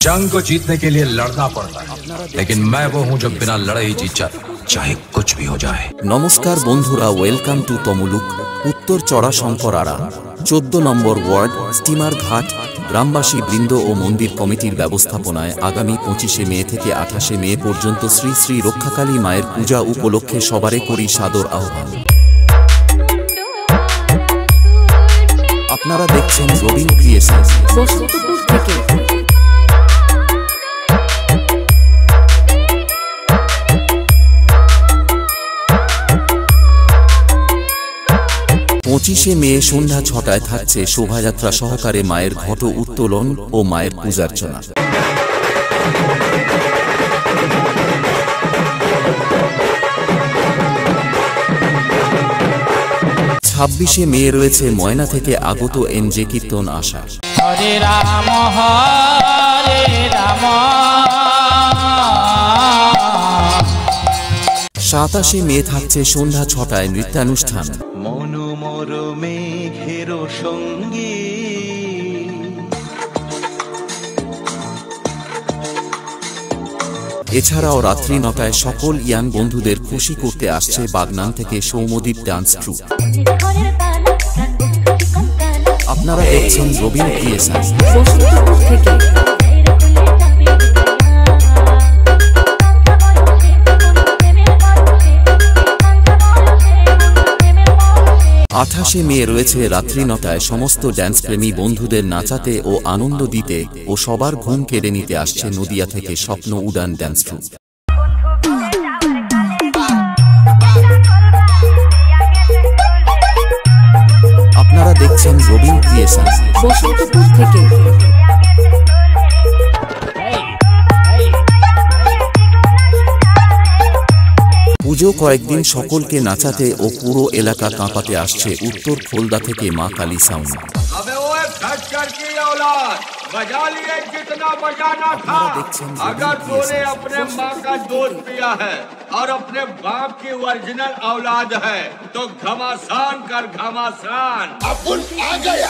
जंग को जीतने के लिए लड़ना पड़ता है, लेकिन मैं वो हूँ जो बिना लड़े ही जीत जाता, चाहे कुछ भी हो जाए। नमस्कार बंधुरा, वेलकाम टू तमुलुक उत्तर चौड़ाशंकरारा 14 নম্বর ওয়ার্ড স্টিমার ঘাট গ্রামবাসী বৃন্দ ও মন্দির কমিটির ব্যবস্থাপনায় আগামী 25শে মে থেকে 28শে মে পর্যন্ত শ্রী শ্রী রক্ষাকালী মায়ের পূজা উপলক্ষে সবারে করি সাদর আহ্বান। আপনারা দেখছেন রবিন ক্রিয়েশনস বসন্তপুর থেকে। 25শে মে সন্ধ্যা 6টায় থাকছে শোভাযাত্রা সহকারে মায়ের ঘট উত্তোলন ও মায়ের পূজার্চনা। 26শে মে রয়েছে ময়না থেকে আগত এনজে কীর্তন আসা। হরে রাম হরে রাম। 27শে মে থাকছে সন্ধ্যা 6টায় নৃত্যানুষ্ঠান। মনোমর মেঘের সঙ্গী এছাড়াও রাত্রি 9টায় সকল ইয়াং বন্ধুদের খুশি করতে আসছে বাগনান থেকে সৌমদ্বীপ ডান্স ট্রুপ। আপনারা দেখছেন রবিন ক্রিয়েশনস বসন্তপুর থেকে। 28শে মে রয়েছে রাত্রি 9টায় সমস্ত ড্যান্সপ্রেমী বন্ধুদের নাচাতে ও আনন্দ দিতে ও সবার ঘুম কেড়ে নিতে আসছে নদিয়া থেকে স্বপ্ন উড়ান ড্যান্স ট্রুপ। আপনারা দেখছেন রবিন ক্রিয়েশনস বসন্তপুর থেকে। পুজো কয়েকদিন সকলকে নাচাতে ও পুরো এলাকা কাঁপাতে আসছে উত্তর খোলদা থেকে মা কালী সাউন্ড। अगर तूने अपने माँ का दूध पिया है और अपने बाप की ओरिजिनल औलाद है तो घमासान कर घमासान। अब आ गया।